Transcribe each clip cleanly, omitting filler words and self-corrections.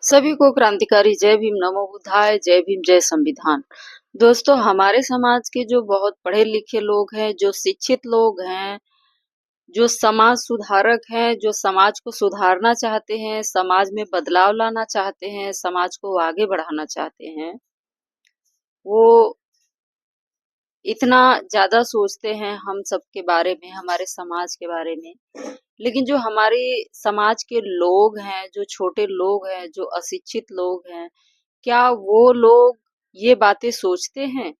सभी को क्रांतिकारी जय भीम, नमो बुद्धाय, जय भीम, जय संविधान। दोस्तों, हमारे समाज के जो बहुत पढ़े लिखे लोग हैं, जो शिक्षित लोग हैं, जो समाज सुधारक हैं, जो समाज को सुधारना चाहते हैं, समाज में बदलाव लाना चाहते हैं, समाज को आगे बढ़ाना चाहते हैं, वो इतना ज़्यादा सोचते हैं हम सबके बारे में, हमारे समाज के बारे में। लेकिन जो हमारे समाज के लोग हैं, जो छोटे लोग हैं, जो अशिक्षित लोग हैं, क्या वो लोग ये बातें सोचते हैं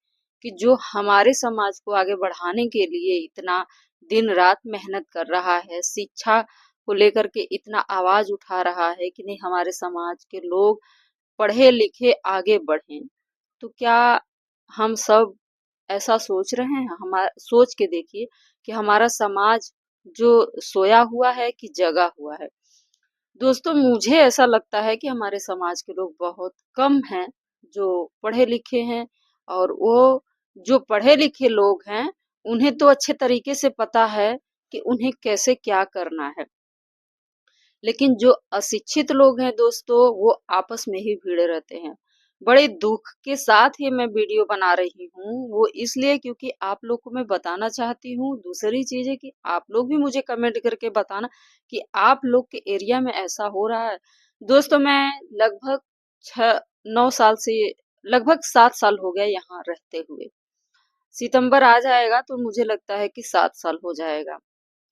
कि जो हमारे समाज को आगे बढ़ाने के लिए इतना दिन-रात मेहनत कर रहा है, शिक्षा को लेकर के इतना आवाज़ उठा रहा है कि नहीं हमारे समाज के लोग पढ़े-लिखे आगे बढ़ें। तो क्या हम सब ऐसा सोच रहे हैं? सोच के देखिए कि हमारा समाज जो सोया हुआ है कि जगा हुआ है। दोस्तों, मुझे ऐसा लगता है कि हमारे समाज के लोग बहुत कम हैं जो पढ़े लिखे हैं, और वो जो पढ़े लिखे लोग हैं उन्हें तो अच्छे तरीके से पता है कि उन्हें कैसे क्या करना है। लेकिन जो अशिक्षित लोग हैं दोस्तों, वो आपस में ही भिड़े रहते हैं। बड़े दुख के साथ ये मैं वीडियो बना रही हूँ, वो इसलिए क्योंकि आप लोग को मैं बताना चाहती हूँ। दूसरी चीज़ है कि आप लोग भी मुझे कमेंट करके बताना कि आप लोग के एरिया में ऐसा हो रहा है। दोस्तों, मैं लगभग 6-9 साल से लगभग 7 साल हो गए यहाँ रहते हुए। सितंबर आ जाएगा तो मुझे लगता है कि 7 साल हो जाएगा।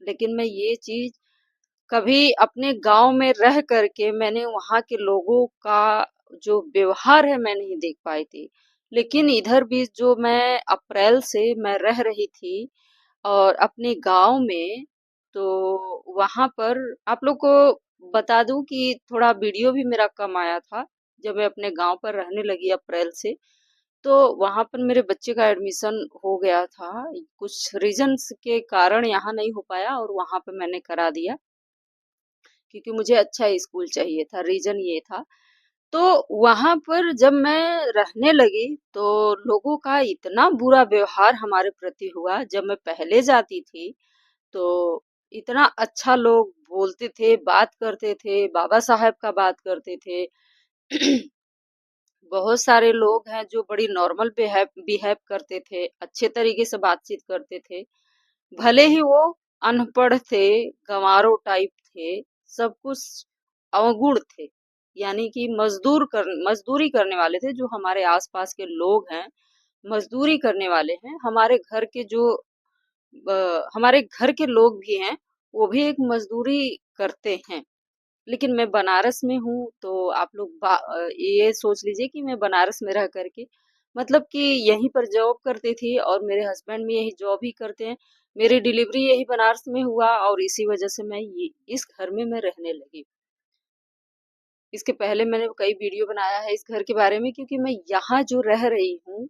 लेकिन मैं ये चीज़ कभी अपने गाँव में रह कर के मैंने वहाँ के लोगों का जो व्यवहार है मैं नहीं देख पाई थी। लेकिन इधर भी जो मैं अप्रैल से मैं रह रही थी और अपने गाँव में, तो वहाँ पर आप लोग को बता दूँ कि थोड़ा वीडियो भी मेरा कम आया था, जब मैं अपने गाँव पर रहने लगी अप्रैल से। तो वहाँ पर मेरे बच्चे का एडमिशन हो गया था। कुछ रीज़न्स के कारण यहाँ नहीं हो पाया और वहाँ पे मैंने करा दिया। क्योंकि मुझे अच्छा स्कूल चाहिए था, रीज़न ये था। तो वहाँ पर जब मैं रहने लगी तो लोगों का इतना बुरा व्यवहार हमारे प्रति हुआ। जब मैं पहले जाती थी तो इतना अच्छा लोग बोलते थे, बात करते थे, बाबा साहब का बात करते थे। बहुत सारे लोग हैं जो बड़ी नॉर्मल बिहेव बिहेव करते थे, अच्छे तरीके से बातचीत करते थे। भले ही वो अनपढ़ थे, गँवारों टाइप थे, सब कुछ अवगुण थे। यानी कि मज़दूरी करने वाले थे, जो हमारे आस-पास के लोग हैं, मज़दूरी करने वाले हैं। हमारे घर के लोग भी हैं, वो भी एक मज़दूरी करते हैं। लेकिन मैं बनारस में हूँ, तो आप लोग ये सोच लीजिए कि मैं बनारस में रह कर के मतलब कि यहीं पर जॉब करती थी और मेरे हस्बैंड भी यही जॉब ही करते हैं। मेरी डिलीवरी यही बनारस में हुआ और इसी वजह से मैं ये इस घर में मैं रहने लगी। इसके पहले मैंने कई वीडियो बनाया है इस घर के बारे में, क्योंकि मैं यहाँ जो रह रही हूँ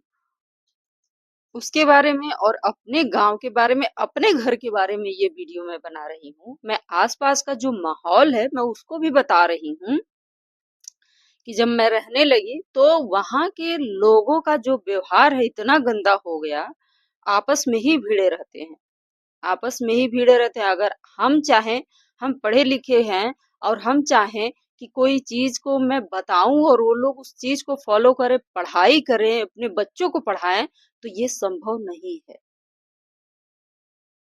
उसके बारे में और अपने गाँव के बारे में, अपने घर के बारे में ये वीडियो मैं बना रही हूँ। मैं आस-पास का जो माहौल है, मैं उसको भी बता रही हूँ कि जब मैं रहने लगी तो वहाँ के लोगों का जो व्यवहार है इतना गंदा हो गया, आपस में ही भिड़े रहते हैं। आपस में ही भिड़े रहते हैं। अगर हम चाहें, हम पढ़े लिखे हैं और हम चाहें कि कोई चीज़ को मैं बताऊँ और वो लोग उस चीज़ को फ़ॉलो करें, पढ़ाई करें, अपने बच्चों को पढ़ाएँ, तो ये संभव नहीं है।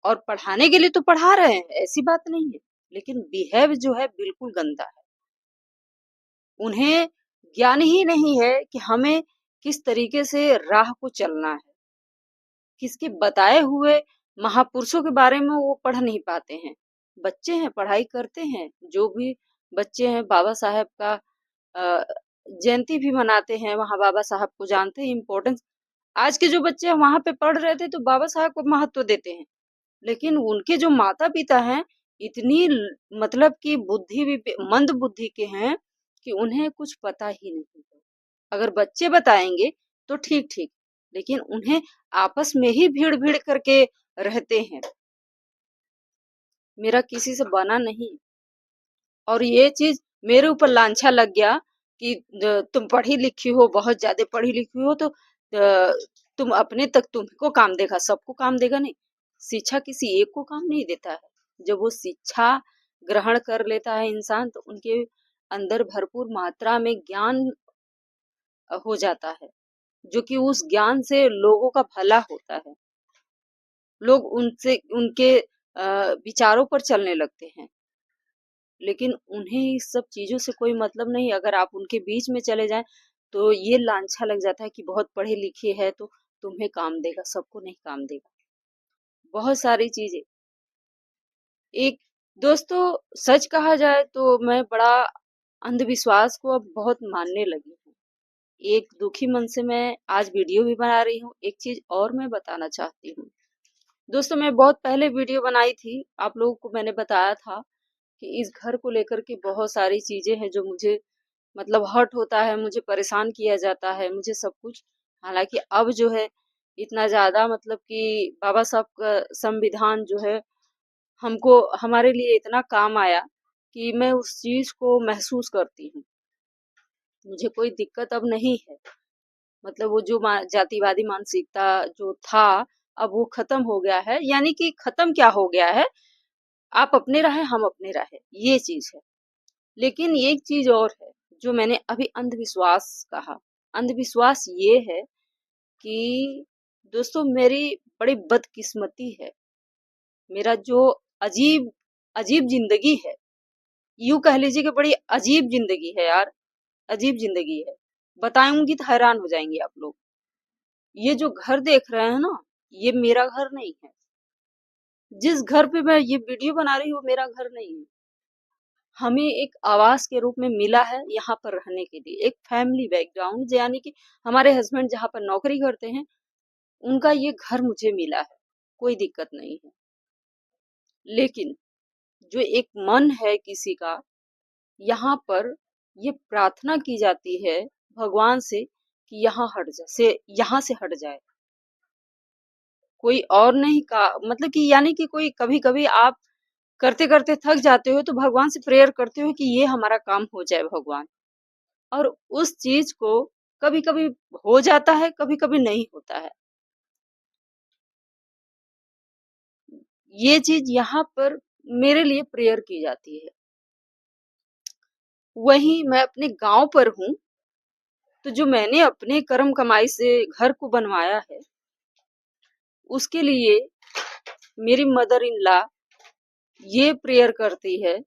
और पढ़ाने के लिए तो पढ़ा रहे हैं, ऐसी बात नहीं है। लेकिन बिहेव जो है बिल्कुल गंदा है। उन्हें ज्ञान ही नहीं है कि हमें किस तरीके से राह को चलना है। किसके बताए हुए महापुरुषों के बारे में वो पढ़ नहीं पाते हैं। बच्चे हैं, पढ़ाई करते हैं, जो भी बच्चे हैं बाबा साहब का अ, जयंती भी मनाते हैं, वहाँ बाबा साहब को जानते हैं, इम्पोर्टेंस। आज के जो बच्चे हैं वहाँ पे पढ़ रहे थे तो बाबा साहब को महत्व देते हैं। लेकिन उनके जो माता-पिता हैं, इतनी मतलब कि बुद्धि भी मंद बुद्धि के हैं कि उन्हें कुछ पता ही नहीं है। अगर बच्चे बताएँगे तो ठीक-ठीक, लेकिन उन्हें आपस में ही भीड़-भीड़ करके रहते हैं। मेरा किसी से बना नहीं, और ये चीज़ मेरे ऊपर लांछा लग गया कि तुम पढ़ी-लिखी हो, बहुत ज़्यादा पढ़ी-लिखी हो तो तुम अपने तक तुमको काम देगा, सबको काम देगा नहीं। शिक्षा किसी एक को काम नहीं देता है। जब वो शिक्षा ग्रहण कर लेता है इंसान तो उनके अंदर भरपूर मात्रा में ज्ञान हो जाता है, जो कि उस ज्ञान से लोगों का भला होता है। लोग उनसे उनके विचारों पर चलने लगते हैं, लेकिन उन्हें इस सब चीज़ों से कोई मतलब नहीं। अगर आप उनके बीच में चले जाएँ, तो ये लांछा लग जाता है कि बहुत पढ़े लिखे हैं तो तुम्हें काम देगा, सबको नहीं काम देगा। बहुत सारी चीज़ें एक दोस्तों, सच कहा जाए तो मैं बड़ा अंधविश्वास को अब बहुत मानने लगी हूँ। एक दुखी मन से मैं आज वीडियो भी बना रही हूँ। एक चीज़ और मैं बताना चाहती हूँ। दोस्तों, मैं बहुत पहले वीडियो बनाई थी, आप लोगों को मैंने बताया था कि इस घर को लेकर के बहुत सारी चीज़ें हैं जो मुझे मतलब हर्ट होता है, मुझे परेशान किया जाता है, मुझे सब कुछ। हालाँकि अब जो है इतना ज़्यादा मतलब कि बाबा साहब का संविधान जो है हमको हमारे लिए इतना काम आया कि मैं उस चीज़ को महसूस करती हूँ। मुझे कोई दिक्कत अब नहीं है। मतलब वो जो जातिवादी मानसिकता जो था, अब वो खत्म हो गया है। यानी कि खत्म क्या हो गया है, आप अपने रहे, हम अपने रहे, ये चीज़ है। लेकिन एक चीज़ और है, जो मैंने अभी अंधविश्वास कहा। अंधविश्वास ये है कि दोस्तों, मेरी बड़ी बदकिस्मती है। मेरा जो अजीब अजीब ज़िंदगी है, यूँ कह लीजिए कि बड़ी अजीब ज़िंदगी है यार, अजीब ज़िंदगी है। बताऊँगी तो हैरान हो जाएँगे आप लोग। ये जो घर देख रहे हैं ना, ये मेरा घर नहीं है। जिस घर पे मैं ये वीडियो बना रही हूँ, वो मेरा घर नहीं है। हमें एक आवास के रूप में मिला है यहाँ पर रहने के लिए, एक फैमिली बैकग्राउंड, यानी कि हमारे हस्बैंड जहाँ पर नौकरी करते हैं, उनका ये घर मुझे मिला है, कोई दिक्कत नहीं है। लेकिन जो एक मन है किसी का, यहाँ पर ये प्रार्थना की जाती है भगवान से कि यहाँ से हट जाए। कोई और नहीं का मतलब कि यानी कि कोई कभी-कभी आप करते-करते थक जाते हो तो भगवान से प्रेयर करते हो कि ये हमारा काम हो जाए भगवान। और उस चीज़ को कभी-कभी हो जाता है, कभी-कभी नहीं होता है। ये चीज़ यहाँ पर मेरे लिए प्रेयर की जाती है। वहीं मैं अपने गाँव पर हूँ, तो जो मैंने अपने कर्म कमाई से घर को बनवाया है, उसके लिए मेरी मदर इन लॉ ये प्रेयर करती है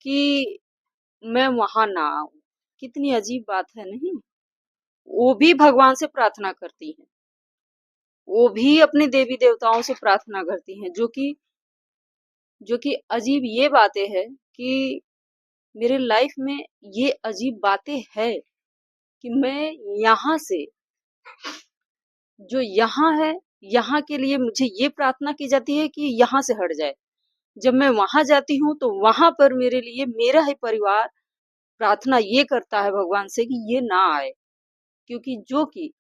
कि मैं वहाँ ना आऊँ। कितनी अजीब बात है नहीं? वो भी भगवान से प्रार्थना करती हैं। वो भी अपने देवी-देवताओं से प्रार्थना करती हैं, जो कि अजीब ये बातें हैं कि मेरे लाइफ में ये अजीब बातें है कि मैं यहाँ से जो यहाँ है, यहाँ के लिए मुझे ये प्रार्थना की जाती है कि यहाँ से हट जाए। जब मैं वहाँ जाती हूँ तो वहाँ पर मेरे लिए मेरा ही परिवार प्रार्थना ये करता है भगवान से कि ये ना आए, क्योंकि जो कि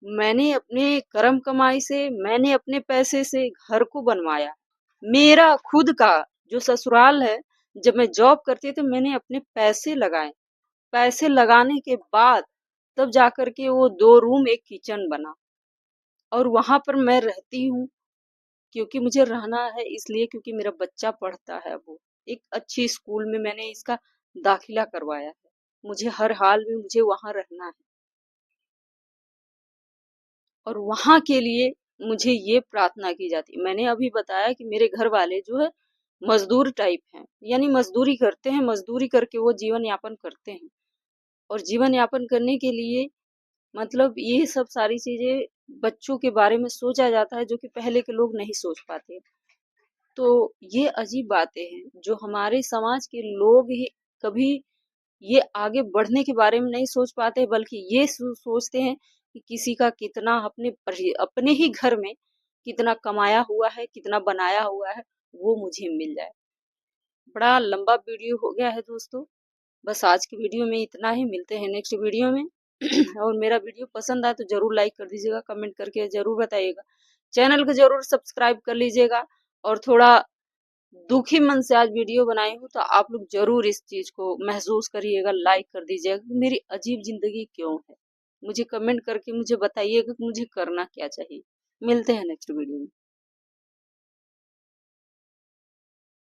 मैंने अपने कर्म कमाई से, मैंने अपने पैसे से घर को बनवाया। मेरा खुद का जो ससुराल है, जब मैं जॉब करती थी तो मैंने अपने पैसे लगाए। पैसे लगाने के बाद तब जाकर के वो 2 रूम 1 किचन बना और वहाँ पर मैं रहती हूँ, क्योंकि मुझे रहना है इसलिए, क्योंकि मेरा बच्चा पढ़ता है वो। एक अच्छी स्कूल में मैंने इसका दाखिला करवाया है। मुझे हर हाल में मुझे वहाँ रहना है। और वहाँ के लिए मुझे ये प्रार्थना की जाती है। मैंने अभी बताया कि मेरे घर वाले जो है मजदूर टाइप हैं, यानी मजदूरी करते हैं, मजदूरी करके वो जीवन यापन करते हैं। और जीवन यापन करने के लिए मतलब ये सब सारी चीजें बच्चों के बारे में सोचा जाता है, जो कि पहले के लोग नहीं सोच पाते। तो ये अजीब बातें हैं जो हमारे समाज के लोग ही कभी ये आगे बढ़ने के बारे में नहीं सोच पाते, बल्कि ये सोचते हैं कि किसी का कितना अपने ही घर में कितना कमाया हुआ है, कितना बनाया हुआ है, वो मुझे मिल जाए। बड़ा लंबा वीडियो हो गया है दोस्तों। बस आज की वीडियो में इतना ही, मिलते हैं नेक्स्ट वीडियो में। और मेरा वीडियो पसंद आए तो जरूर लाइक कर दीजिएगा, कमेंट करके जरूर बताइएगा, चैनल को जरूर सब्सक्राइब कर लीजिएगा। और थोड़ा दुखी मन से आज वीडियो बनाई हूँ तो आप लोग जरूर इस चीज को महसूस करिएगा, लाइक कर दीजिएगा कि मेरी अजीब जिंदगी क्यों है। मुझे कमेंट करके मुझे बताइएगा कि मुझे करना क्या चाहिए। मिलते हैं नेक्स्ट वीडियो में।